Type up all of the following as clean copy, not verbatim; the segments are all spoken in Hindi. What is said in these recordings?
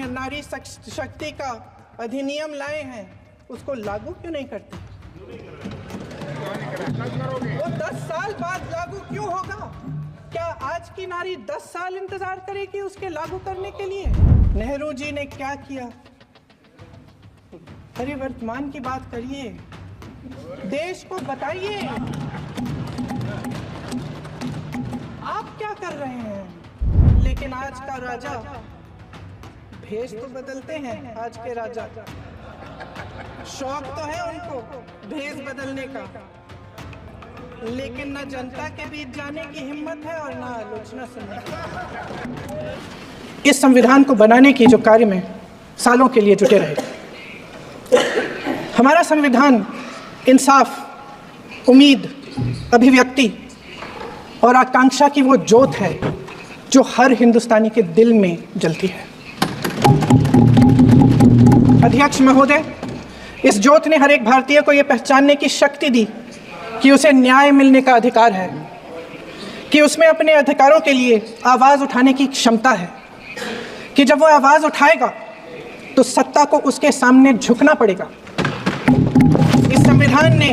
नारी शक्ति का अधिनियम लाए हैं उसको लागू क्यों नहीं करते? वो 10 साल बाद लागू क्यों होगा? क्या आज की नारी 10 साल इंतजार करेगी उसके लागू करने के लिए? नेहरू जी ने क्या किया? अरे वर्तमान की बात करिए, देश को बताइए आप क्या कर रहे हैं। लेकिन आज का राजा, भेष तो बदलते हैं आज के राजा, शौक तो है उनको भेष बदलने का, लेकिन न जनता के बीच जाने की हिम्मत है और न आलोचना सुनने की। इस संविधान को बनाने की जो कार्य में सालों के लिए जुटे रहे, हमारा संविधान इंसाफ, उम्मीद, अभिव्यक्ति और आकांक्षा की वो जोत है जो हर हिंदुस्तानी के दिल में जलती है। अध्यक्ष महोदय, इस जोत ने हर एक भारतीय को यह पहचानने की शक्ति दी कि उसे न्याय मिलने का अधिकार है, कि उसमें अपने अधिकारों के लिए आवाज़ उठाने की क्षमता है, कि जब वो आवाज़ उठाएगा तो सत्ता को उसके सामने झुकना पड़ेगा। इस संविधान ने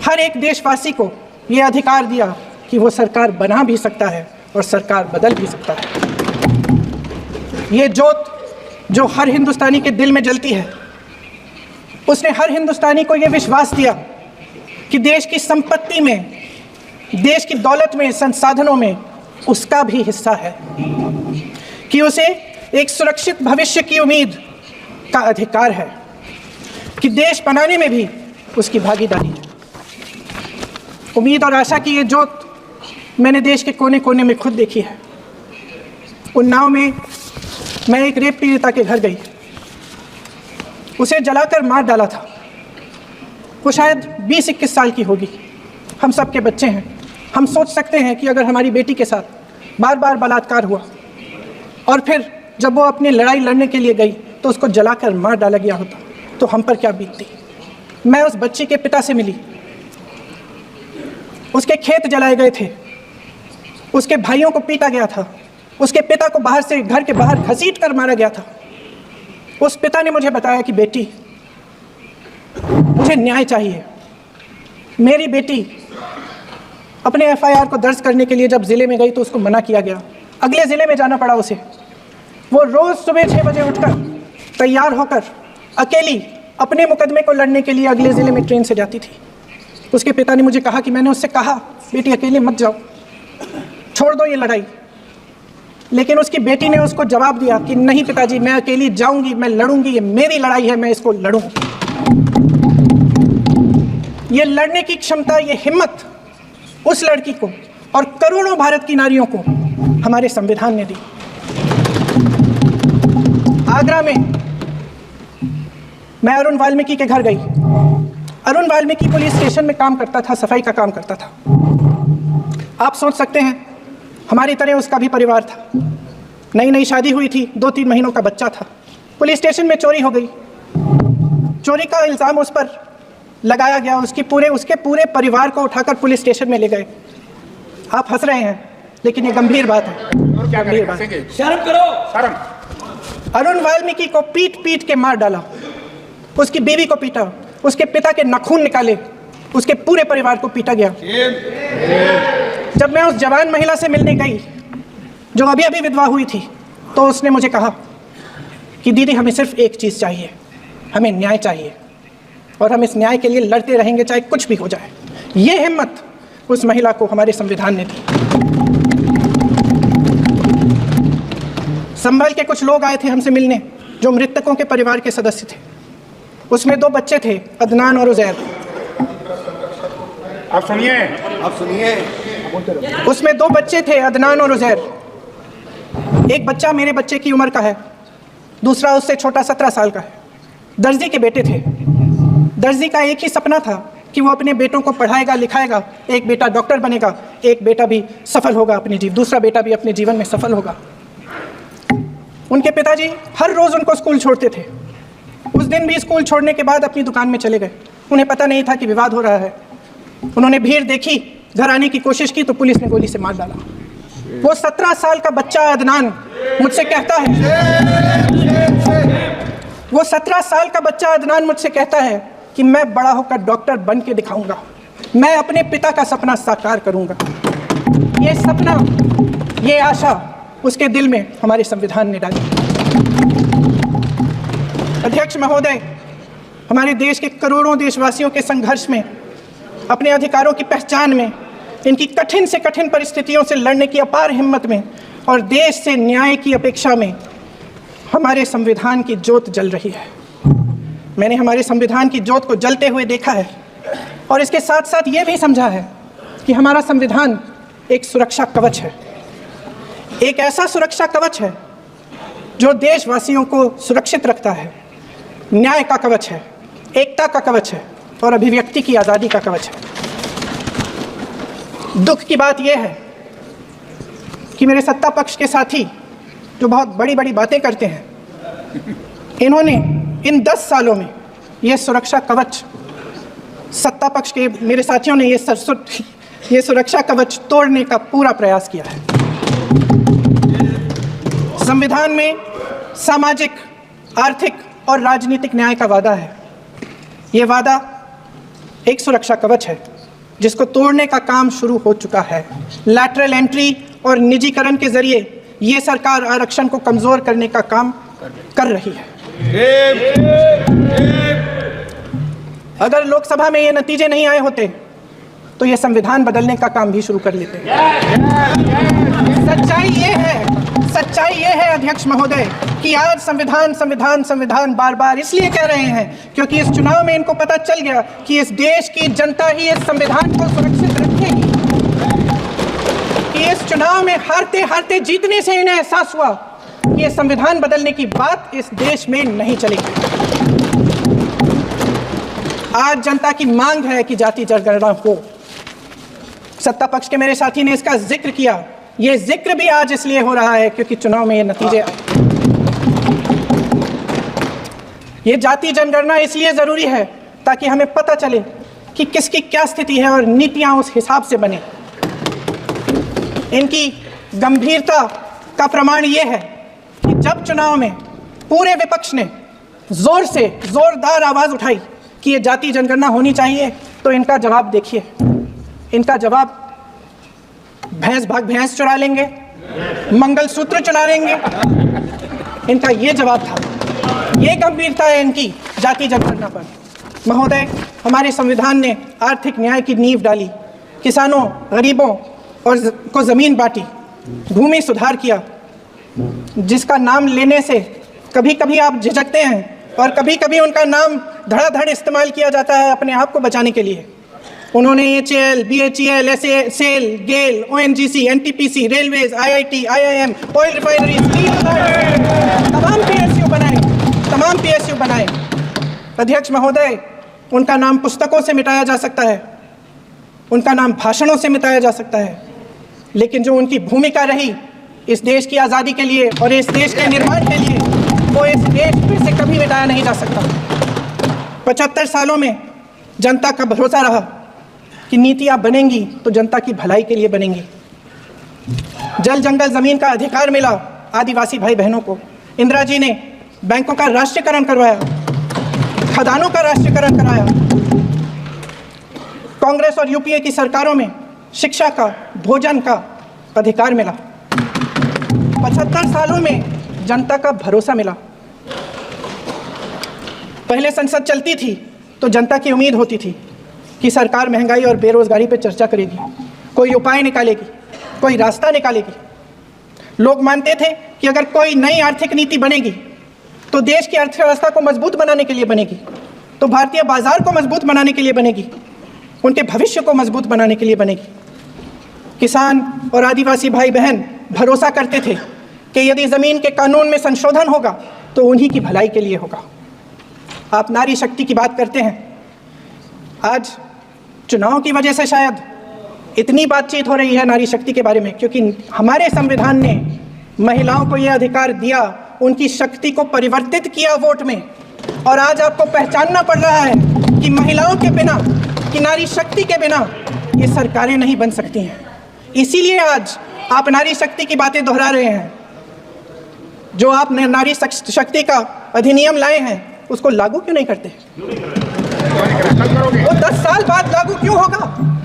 हर एक देशवासी को ये अधिकार दिया कि वो सरकार बना भी सकता है और सरकार बदल भी सकता है। ये जोत जो हर हिंदुस्तानी के दिल में जलती है, उसने हर हिंदुस्तानी को ये विश्वास दिया कि देश की संपत्ति में, देश की दौलत में, संसाधनों में उसका भी हिस्सा है, कि उसे एक सुरक्षित भविष्य की उम्मीद का अधिकार है, कि देश बनाने में भी उसकी भागीदारी है। उम्मीद और आशा की ये जोत मैंने देश के कोने कोने में खुद देखी है। उन्नाव में मैं एक रेप पीड़िता के घर गई, उसे जलाकर मार डाला था। वो शायद 20-21 साल की होगी। हम सब के बच्चे हैं। हम सोच सकते हैं कि अगर हमारी बेटी के साथ बार बार बलात्कार हुआ और फिर जब वो अपनी लड़ाई लड़ने के लिए गई तो उसको जलाकर मार डाला गया होता तो हम पर क्या बीतती। मैं उस बच्ची के पिता से मिली, उसके खेत जलाए गए थे, उसके भाइयों को पीटा गया था, उसके पिता को बाहर से, घर के बाहर घसीट कर मारा गया था। उस पिता ने मुझे बताया कि बेटी, मुझे न्याय चाहिए। मेरी बेटी अपने एफआईआर को दर्ज करने के लिए जब ज़िले में गई तो उसको मना किया गया, अगले ज़िले में जाना पड़ा उसे। वो रोज़ सुबह 6 बजे उठकर तैयार होकर अकेली अपने मुकदमे को लड़ने के लिए अगले ज़िले में ट्रेन से जाती थी। उसके पिता ने मुझे कहा कि मैंने उससे कहा, बेटी अकेले मत जाओ, छोड़ दो ये लड़ाई। लेकिन उसकी बेटी ने उसको जवाब दिया कि नहीं पिताजी, मैं अकेली जाऊंगी, मैं लड़ूंगी, ये मेरी लड़ाई है, मैं इसको लड़ूंगी। ये लड़ने की क्षमता, ये हिम्मत उस लड़की को और करोड़ों भारत की नारियों को हमारे संविधान ने दी। आगरा में मैं अरुण वाल्मीकि के घर गई। अरुण वाल्मीकि पुलिस स्टेशन में काम करता था, सफाई का काम करता था। आप सोच सकते हैं हमारी तरह उसका भी परिवार था। नई नई शादी हुई थी, 2-3 महीनों का बच्चा था। पुलिस स्टेशन में चोरी हो गई। चोरी का इल्ज़ाम उस पर लगाया गया। उसके पूरे परिवार को उठाकर पुलिस स्टेशन में ले गए। आप हंस रहे हैं, लेकिन ये गंभीर बात है। गंभीर बात। शर्म करो, शर्म। अरुण वाल्मीकि को पीट पीट के मार डाला, उसकी बीवी को पीटा, उसके पिता के नाखून निकाले, उसके पूरे परिवार को पीटा गया। जब मैं उस जवान महिला से मिलने गई जो अभी अभी विधवा हुई थी, तो उसने मुझे कहा कि दीदी, हमें सिर्फ एक चीज़ चाहिए, हमें न्याय चाहिए और हम इस न्याय के लिए लड़ते रहेंगे चाहे कुछ भी हो जाए। ये हिम्मत उस महिला को हमारे संविधान ने दी। संभल के कुछ लोग आए थे हमसे मिलने जो मृतकों के परिवार के सदस्य थे। उसमें 2 बच्चे थे, अदनान और उज़ैर। आप सुनिए। उसमें 2 बच्चे थे, अदनान और उज़ैर। एक बच्चा मेरे बच्चे की उम्र का है, दूसरा उससे छोटा 17 साल का है। दर्जी के बेटे थे। दर्जी का एक ही सपना था कि वो अपने बेटों को पढ़ाएगा, लिखाएगा। एक बेटा डॉक्टर बनेगा, एक बेटा भी सफल होगा दूसरा बेटा भी अपने जीवन में सफल होगा। उनके पिताजी हर रोज़ उनको स्कूल छोड़ते थे। उस दिन भी स्कूल छोड़ने के बाद अपनी दुकान में चले गए। उन्हें पता नहीं था कि विवाद हो रहा है। उन्होंने भीड़ देखी, घर आने की कोशिश की तो पुलिस ने गोली से मार डाला। वो 17 साल का बच्चा अदनान मुझसे कहता है, वो 17 साल का बच्चा अदनान मुझसे कहता है कि मैं बड़ा होकर डॉक्टर बन के दिखाऊंगा, मैं अपने पिता का सपना साकार करूंगा। ये सपना, ये आशा उसके दिल में हमारे संविधान ने डाली। अध्यक्ष महोदय, हमारे देश के करोड़ों देशवासियों के संघर्ष में, अपने अधिकारों की पहचान में, इनकी कठिन से कठिन परिस्थितियों से लड़ने की अपार हिम्मत में और देश से न्याय की अपेक्षा में हमारे संविधान की ज्योत जल रही है। मैंने हमारे संविधान की ज्योत को जलते हुए देखा है और इसके साथ साथ ये भी समझा है कि हमारा संविधान एक सुरक्षा कवच है, एक ऐसा सुरक्षा कवच है जो देशवासियों को सुरक्षित रखता है, न्याय का कवच है, एकता का कवच है और अभिव्यक्ति की आज़ादी का कवच है। दुख की बात यह है कि मेरे सत्ता पक्ष के साथी जो बहुत बड़ी बड़ी बातें करते हैं, इन्होंने इन 10 सालों में यह सुरक्षा कवच, सत्ता पक्ष के मेरे साथियों ने ये सुरक्षा कवच तोड़ने का पूरा प्रयास किया है। संविधान में सामाजिक, आर्थिक और राजनीतिक न्याय का वादा है। ये वादा एक सुरक्षा कवच है जिसको तोड़ने का काम शुरू हो चुका है। लैटरल एंट्री और निजीकरण के जरिए ये सरकार आरक्षण को कमजोर करने का काम कर रही है। अगर लोकसभा में ये नतीजे नहीं आए होते तो ये संविधान बदलने का काम भी शुरू कर लेते। सच्चाई ये है अध्यक्ष महोदय कि आज संविधान बार बार इसलिए कह रहे हैं क्योंकि इस चुनाव में इनको पता चल गया कि इस देश की जनता ही इस संविधान को सुरक्षित रखेगी। कि इस चुनाव में हारते हारते जीतने से इन्हें एहसास हुआ कि ये संविधान बदलने की बात इस देश में नहीं चलेगी। आज जनता की मांग है कि जाति जनगणना हो। सत्ता पक्ष के मेरे साथी ने इसका जिक्र किया। ये जिक्र भी आज इसलिए हो रहा है क्योंकि चुनाव में ये नतीजे आए। ये जाति जनगणना इसलिए जरूरी है ताकि हमें पता चले कि किसकी क्या स्थिति है और नीतियां उस हिसाब से बने। इनकी गंभीरता का प्रमाण ये है कि जब चुनाव में पूरे विपक्ष ने जोरदार आवाज उठाई कि ये जाति जनगणना होनी चाहिए, तो इनका जवाब देखिए। इनका जवाब भैंस भाग भैंस चुरा लेंगे, मंगलसूत्र चुरा लेंगे, इनका ये जवाब था। ये गंभीरता है इनकी जाति जनगणना पर। महोदय, हमारे संविधान ने आर्थिक न्याय की नींव डाली, किसानों, गरीबों और को जमीन बांटी, भूमि सुधार किया, जिसका नाम लेने से कभी कभी आप झिझकते हैं और कभी कभी उनका नाम धड़ाधड़ इस्तेमाल किया जाता है अपने आप को बचाने के लिए। उन्होंने HAL, BHEL, SAL, गेल, ONGC, NTPC, railways, IIT, IIM, oil refinery, तमाम PSU बनाए। अध्यक्ष महोदय, उनका नाम पुस्तकों से मिटाया जा सकता है, उनका नाम भाषणों से मिटाया जा सकता है, लेकिन जो उनकी भूमिका रही इस देश की आज़ादी के लिए और इस देश के निर्माण के लिए, वो इस देश में से कभी मिटाया नहीं जा सकता। 75 सालों में जनता का भरोसा रहा कि नीतियाँ बनेंगी तो जनता की भलाई के लिए बनेंगी। जल जंगल जमीन का अधिकार मिला आदिवासी भाई बहनों को। इंदिरा जी ने बैंकों का राष्ट्रीयकरण करवाया, खदानों का राष्ट्रीयकरण कराया। कांग्रेस और यूपीए की सरकारों में शिक्षा का, भोजन का अधिकार मिला। 75 सालों में जनता का भरोसा मिला। पहले संसद चलती थी तो जनता की उम्मीद होती थी कि सरकार महंगाई और बेरोजगारी पर चर्चा करेगी, कोई उपाय निकालेगी, कोई रास्ता निकालेगी। लोग मानते थे कि अगर कोई नई आर्थिक नीति बनेगी तो देश की अर्थव्यवस्था को मजबूत बनाने के लिए बनेगी, तो भारतीय बाजार को मजबूत बनाने के लिए बनेगी, उनके भविष्य को मजबूत बनाने के लिए बनेगी। किसान और आदिवासी भाई बहन भरोसा करते थे कि यदि ज़मीन के कानून में संशोधन होगा तो उन्हीं की भलाई के लिए होगा। आप नारी शक्ति की बात करते हैं। आज चुनाव की वजह से शायद इतनी बातचीत हो रही है नारी शक्ति के बारे में, क्योंकि हमारे संविधान ने महिलाओं को यह अधिकार दिया, उनकी शक्ति को परिवर्तित किया वोट में। और आज आपको पहचानना पड़ रहा है कि महिलाओं के बिना, कि नारी शक्ति के बिना ये सरकारें नहीं बन सकती हैं। इसीलिए आज आप नारी शक्ति की बातें दोहरा रहे हैं। जो आप नारी शक्ति का अधिनियम लाए हैं उसको लागू क्यों नहीं करते? वो 10 साल बाद लागू क्यों होगा?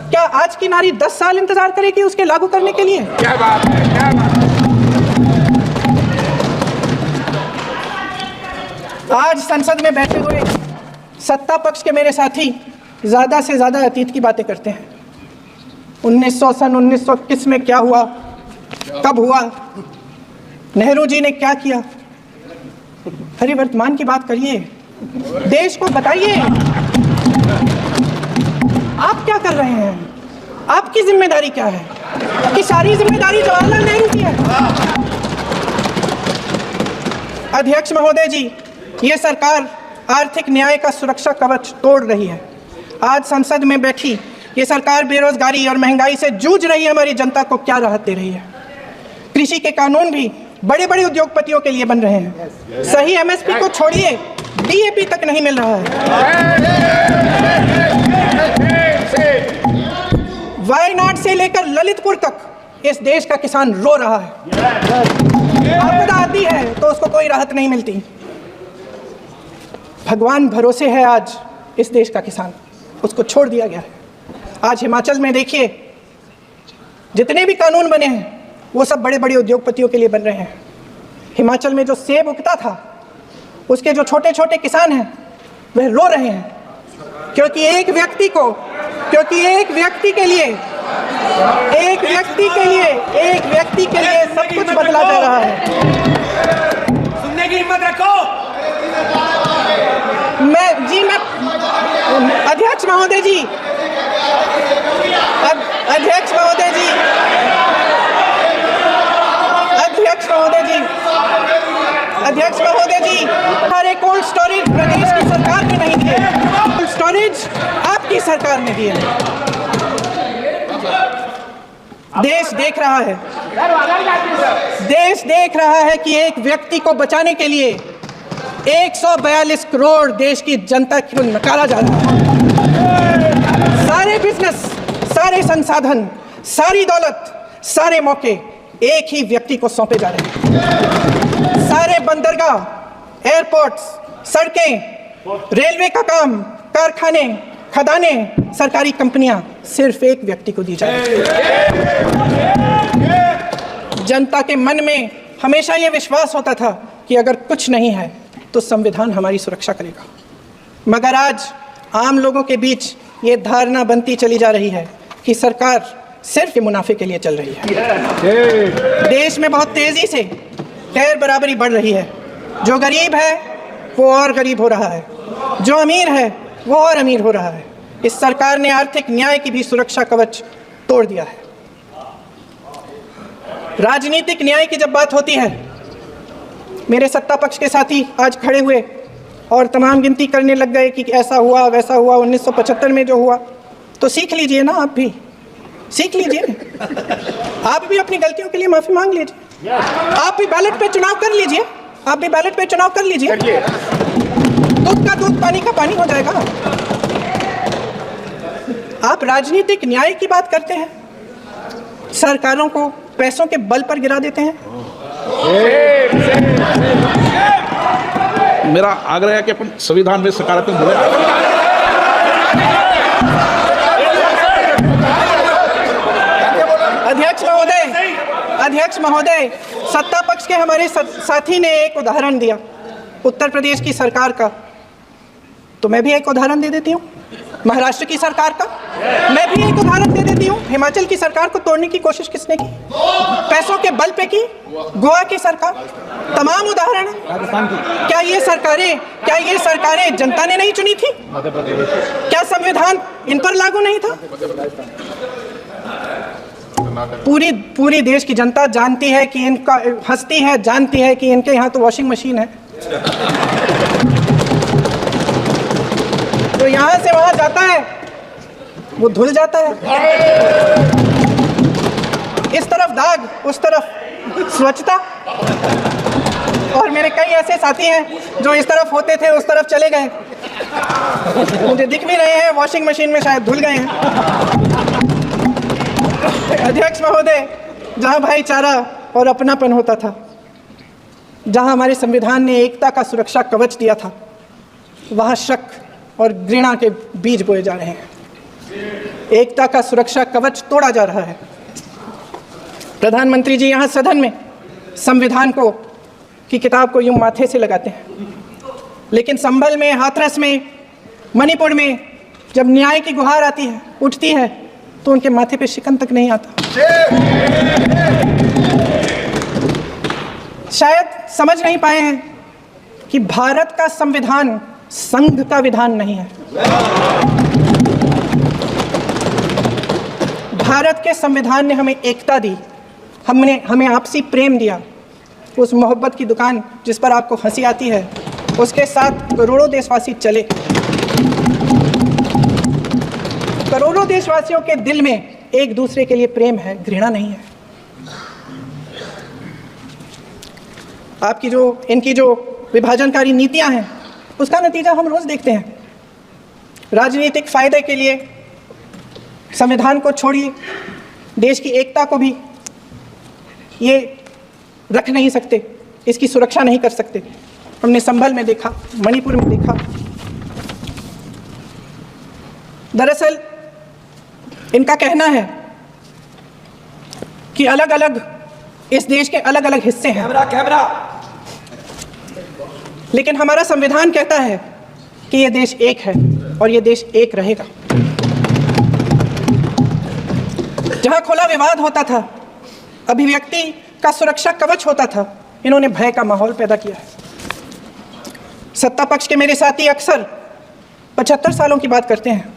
क्या आज की नारी 10 साल इंतजार करेगी उसके लागू करने के लिए? क्या बात है, क्या बात है। आज संसद में बैठे हुए सत्ता पक्ष के मेरे साथी ज्यादा से ज्यादा अतीत की बातें करते हैं। 1921 में क्या हुआ, कब हुआ, नेहरू जी ने क्या किया। अरे वर्तमान की बात करिए, देश को बताइए आप क्या कर रहे हैं, आपकी जिम्मेदारी क्या है? कि सारी जिम्मेदारी जवाहरलाल नेहरू की है। अध्यक्ष महोदय जी, ये सरकार आर्थिक न्याय का सुरक्षा कवच तोड़ रही है। आज संसद में बैठी ये सरकार बेरोजगारी और महंगाई से जूझ रही हमारी जनता को क्या राहत दे रही है? कृषि के कानून भी बड़े बड़े उद्योगपतियों के लिए बन रहे हैं। सही एमएसपी को छोड़िए, डीएपी तक नहीं मिल रहा है। वायनाड से लेकर ललितपुर तक इस देश का किसान रो रहा है। आपदा आती है तो उसको कोई राहत नहीं मिलती। भगवान भरोसे है आज इस देश का किसान, उसको छोड़ दिया गया है। आज हिमाचल में देखिए, जितने भी कानून बने हैं वो सब बड़े बड़े उद्योगपतियों के लिए बन रहे हैं। हिमाचल में जो सेब उगता था उसके जो छोटे छोटे किसान हैं वह रो रहे हैं, क्योंकि एक व्यक्ति के लिए सब कुछ बदला जा रहा है। सुनने की हिम्मत रखो। मैं अध्यक्ष महोदय जी, हमारे कोल्ड स्टोरेज प्रदेश की सरकार ने नहीं दिए, कोल्ड स्टोरेज आपकी सरकार ने दिए। देश देख रहा है कि एक व्यक्ति को बचाने के लिए 142 करोड़ देश की जनता को नकारा जा रहा है। सारे बिजनेस, सारे संसाधन, सारी दौलत, सारे मौके एक ही व्यक्ति को सौंपे जा रहे हैं। सारे बंदरगाह, एयरपोर्ट्स, सड़कें, रेलवे का काम, कारखाने, खदानें, सरकारी कंपनियां सिर्फ एक व्यक्ति को दी जा रही है। जनता के मन में हमेशा यह विश्वास होता था कि अगर कुछ नहीं है तो संविधान हमारी सुरक्षा करेगा, मगर आज आम लोगों के बीच ये धारणा बनती चली जा रही है कि सरकार सिर्फ मुनाफे के लिए चल रही है। देश में बहुत तेजी से गैर बराबरी बढ़ रही है। जो गरीब है वो और गरीब हो रहा है, जो अमीर है वो और अमीर हो रहा है। इस सरकार ने आर्थिक न्याय की भी सुरक्षा कवच तोड़ दिया है। राजनीतिक न्याय की जब बात होती है, मेरे सत्ता पक्ष के साथी आज खड़े हुए और तमाम गिनती करने लग गए कि ऐसा हुआ वैसा हुआ, 1975 में जो हुआ। तो सीख लीजिए ना, आप भी सीख लीजिए, आप भी अपनी गलतियों के लिए माफी मांग लीजिए, आप भी बैलेट पे चुनाव कर लीजिए, दूध का दूध, पानी का पानी हो जाएगा। आप राजनीतिक न्याय की बात करते हैं, सरकारों को पैसों के बल पर गिरा देते हैं। मेरा आग्रह है कि अपन संविधान में सकारात्मक बोले। अध्यक्ष महोदय, सत्ता पक्ष के हमारे साथी ने एक उदाहरण दिया उत्तर प्रदेश की सरकार का, तो मैं भी एक उदाहरण दे देती हूँ। महाराष्ट्र की सरकार का मैं भी एक उदाहरण दे देती हूँ। हिमाचल की सरकार को तोड़ने की कोशिश किसने की? पैसों के बल पे की गोवा की सरकार। तमाम उदाहरण है। क्या ये सरकारें जनता ने नहीं चुनी थी? क्या संविधान इन पर लागू नहीं था? पूरी देश की जनता जानती है कि इनका हंसती है, जानती है कि इनके यहाँ तो वॉशिंग मशीन है, तो यहाँ से वहाँ जाता है वो धुल जाता है। इस तरफ दाग, उस तरफ स्वच्छता। और मेरे कई ऐसे साथी हैं जो इस तरफ होते थे उस तरफ चले गए, मुझे दिख भी रहे हैं, वॉशिंग मशीन में शायद धुल गए हैं। अध्यक्ष महोदय, जहाँ भाईचारा और अपनापन होता था, जहाँ हमारे संविधान ने एकता का सुरक्षा कवच दिया था, वहाँ शक और घृणा के बीज बोए जा रहे हैं। एकता का सुरक्षा कवच तोड़ा जा रहा है। प्रधानमंत्री जी यहाँ सदन में संविधान को की किताब को यूं माथे से लगाते हैं, लेकिन संभल में, हाथरस में, मणिपुर में जब न्याय की गुहार आती है, उठती है, तो उनके माथे पे शिकन तक नहीं आता। शायद समझ नहीं पाए हैं कि भारत का संविधान संघ का विधान नहीं है। भारत के संविधान ने हमें एकता दी, हमें आपसी प्रेम दिया। उस मोहब्बत की दुकान जिस पर आपको हंसी आती है, उसके साथ करोड़ों देशवासी चले। करोड़ों देशवासियों के दिल में एक दूसरे के लिए प्रेम है, घृणा नहीं है। इनकी जो विभाजनकारी नीतियां हैं, उसका नतीजा हम रोज देखते हैं। राजनीतिक फायदे के लिए संविधान को छोड़िए, देश की एकता को भी ये रख नहीं सकते, इसकी सुरक्षा नहीं कर सकते। हमने संभल में देखा, मणिपुर में देखा। दरअसल इनका कहना है कि अलग अलग इस देश के अलग अलग हिस्से हैं, लेकिन हमारा संविधान कहता है कि ये देश एक है और ये देश एक रहेगा। जहां खुला विवाद होता था, अभिव्यक्ति का सुरक्षा कवच होता था, इन्होंने भय का माहौल पैदा किया है। सत्ता पक्ष के मेरे साथी अक्सर 75 सालों की बात करते हैं,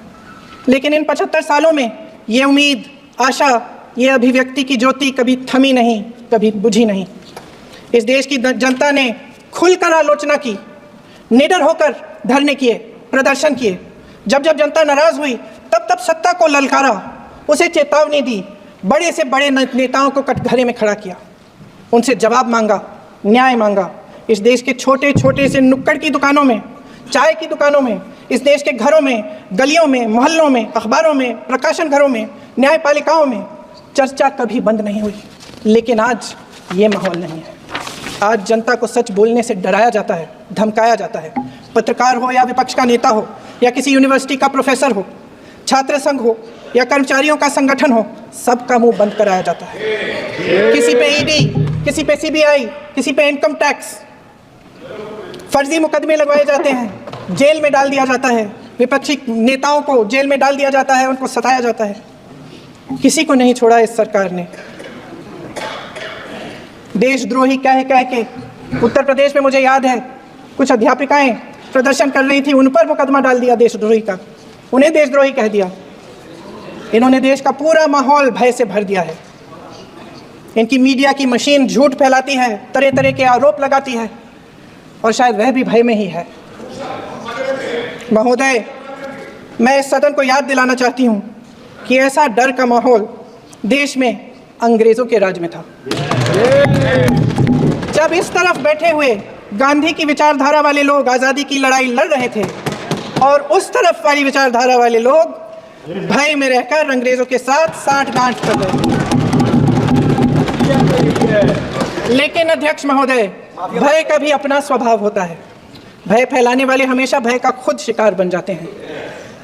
लेकिन इन 75 सालों में ये उम्मीद, आशा, ये अभिव्यक्ति की ज्योति कभी थमी नहीं, कभी बुझी नहीं। इस देश की जनता ने खुलकर आलोचना की, निडर होकर धरने किए, प्रदर्शन किए। जब जब जनता नाराज हुई, तब तब सत्ता को ललकारा, उसे चेतावनी दी, बड़े से बड़े नेताओं को कटघरे में खड़ा किया, उनसे जवाब मांगा, न्याय मांगा। इस देश के छोटे छोटे से नुक्कड़ की दुकानों में, चाय की दुकानों में, इस देश के घरों में, गलियों में, मोहल्लों में, अखबारों में, प्रकाशन घरों में, न्यायपालिकाओं में चर्चा कभी बंद नहीं हुई। लेकिन आज ये माहौल नहीं है। आज जनता को सच बोलने से डराया जाता है, धमकाया जाता है। पत्रकार हो या विपक्ष का नेता हो या किसी यूनिवर्सिटी का प्रोफेसर हो, छात्र संघ हो या कर्मचारियों का संगठन हो, सबका मुंह बंद कराया जाता है। किसी पे ईडी, किसी पे सीबीआई, किसी पे इनकम टैक्स, फर्जी मुकदमे लगवाए जाते हैं, जेल में डाल दिया जाता है। विपक्षी नेताओं को जेल में डाल दिया जाता है, उनको सताया जाता है। किसी को नहीं छोड़ा इस सरकार ने। देशद्रोही कह के उत्तर प्रदेश में मुझे याद है कुछ अध्यापिकाएं प्रदर्शन कर रही थी, उन पर मुकदमा डाल दिया देशद्रोही का, उन्हें देशद्रोही कह दिया। इन्होंने देश का पूरा माहौल भय से भर दिया है। इनकी मीडिया की मशीन झूठ फैलाती है, तरह तरह के आरोप लगाती है, और शायद वह भी भय में ही है। महोदय, मैं इस सदन को याद दिलाना चाहती हूँ कि ऐसा डर का माहौल देश में अंग्रेजों के राज में था। जब इस तरफ बैठे हुए गांधी की विचारधारा वाले लोग आज़ादी की लड़ाई लड़ रहे थे, और उस तरफ वाली विचारधारा वाले लोग भय में रहकर अंग्रेजों के साथ साठगांठ कर रहे थे। लेकिन अध्यक्ष महोदय, भय का भी अपना स्वभाव होता है। भय फैलाने वाले हमेशा भय का खुद शिकार बन जाते हैं।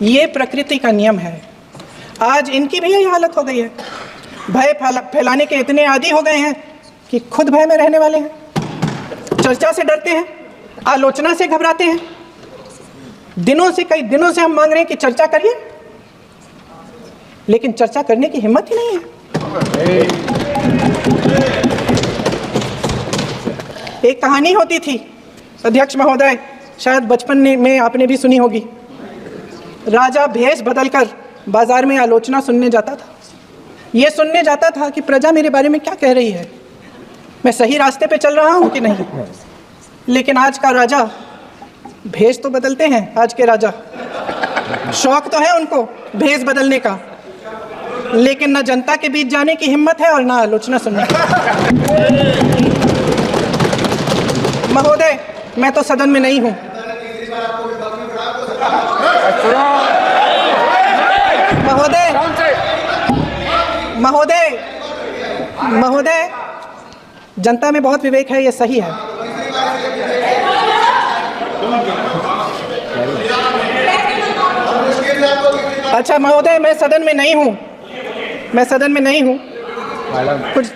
ये प्रकृति का नियम है। आज इनकी भी यही हालत हो गई है। भय फैलाने के इतने आदी हो गए हैं कि खुद भय में रहने वाले हैं। चर्चा से डरते हैं, आलोचना से घबराते हैं। कई दिनों से हम मांग रहे हैं कि चर्चा करिए, लेकिन चर्चा करने की हिम्मत ही नहीं है। एक कहानी होती थी अध्यक्ष महोदय, शायद बचपन में आपने भी सुनी होगी। राजा भेष बदलकर बाजार में आलोचना सुनने जाता था। ये सुनने जाता था कि प्रजा मेरे बारे में क्या कह रही है, मैं सही रास्ते पे चल रहा हूँ कि नहीं। लेकिन आज का राजा, भेष तो बदलते हैं आज के राजा, शौक तो है उनको भेष बदलने का, लेकिन न जनता के बीच जाने की हिम्मत है और न आलोचना सुनने की। महोदय, मैं तो सदन में नहीं हूँ। महोदय, जनता में बहुत विवेक है, ये सही है। अच्छा महोदय, मैं सदन में नहीं हूँ, मैं सदन में नहीं हूँ कुछ।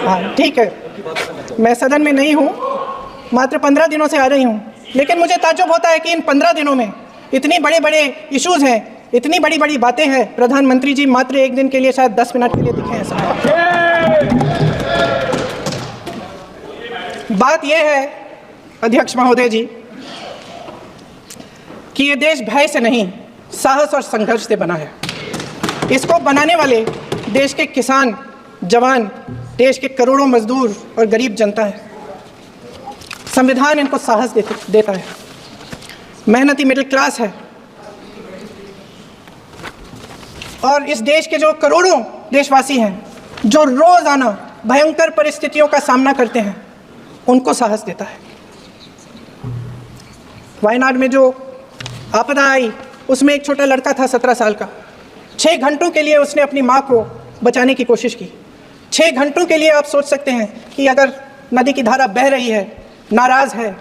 हाँ ठीक है, मैं सदन में नहीं हूँ, मात्र 15 दिनों से आ रही हूँ, लेकिन मुझे ताज्जुब होता है कि इन 15 दिनों में इतनी बड़े बड़े इश्यूज़ हैं, इतनी बड़ी बड़ी बातें हैं, प्रधानमंत्री जी मात्र एक दिन के लिए, शायद 10 मिनट के लिए दिखे हैं साहब। बात यह है अध्यक्ष महोदय जी कि ये देश भय से नहीं, साहस और संघर्ष से बना है। इसको बनाने वाले देश के किसान, जवान, देश के करोड़ों मजदूर और गरीब जनता है। संविधान इनको साहस देता है। मेहनती मिडिल क्लास है और इस देश के जो करोड़ों देशवासी हैं जो रोजाना भयंकर परिस्थितियों का सामना करते हैं, उनको साहस देता है। वायनाड में जो आपदा आई, उसमें एक छोटा लड़का था 17 साल का। 6 घंटों के लिए उसने अपनी माँ को बचाने की कोशिश की। 6 घंटों के लिए आप सोच सकते हैं कि अगर नदी की धारा बह रही है, नाराज़ है,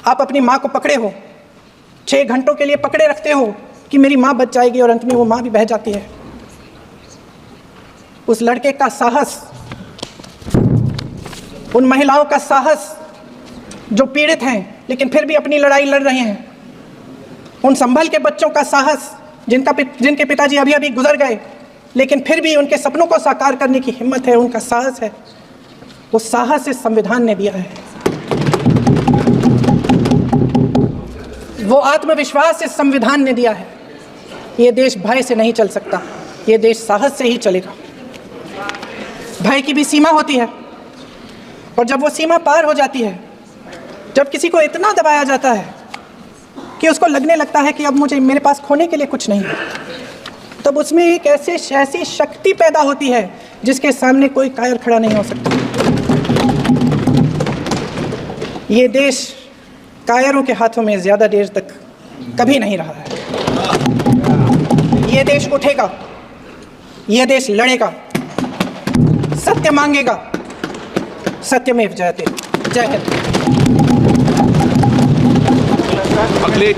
आप अपनी माँ को पकड़े हो, 6 घंटों के लिए पकड़े रखते हो कि मेरी माँ बच जाएगी, और अंत में वो माँ भी बह जाती है। उस लड़के का साहस, उन महिलाओं का साहस जो पीड़ित हैं लेकिन फिर भी अपनी लड़ाई लड़ रहे हैं, उन संभल के बच्चों का साहस जिनके पिताजी अभी अभी गुजर गए लेकिन फिर भी उनके सपनों को साकार करने की हिम्मत है, उनका साहस है, वो साहस इस संविधान ने दिया है। वो आत्मविश्वास इस संविधान ने दिया है। ये देश भय से नहीं चल सकता, ये देश साहस से ही चलेगा। भय की भी सीमा होती है, और जब वो सीमा पार हो जाती है, जब किसी को इतना दबाया जाता है कि उसको लगने लगता है कि अब मेरे पास खोने के लिए कुछ नहीं है, तब उसमें एक ऐसी शक्ति पैदा होती है जिसके सामने कोई कायर खड़ा नहीं हो सकता। ये देश कायरों के हाथों में ज़्यादा देर तक कभी नहीं रहा है। ये देश उठेगा, ये देश लड़ेगा, सत्य मांगेगा, सत्यमेव जयते। जय हिंद। अगले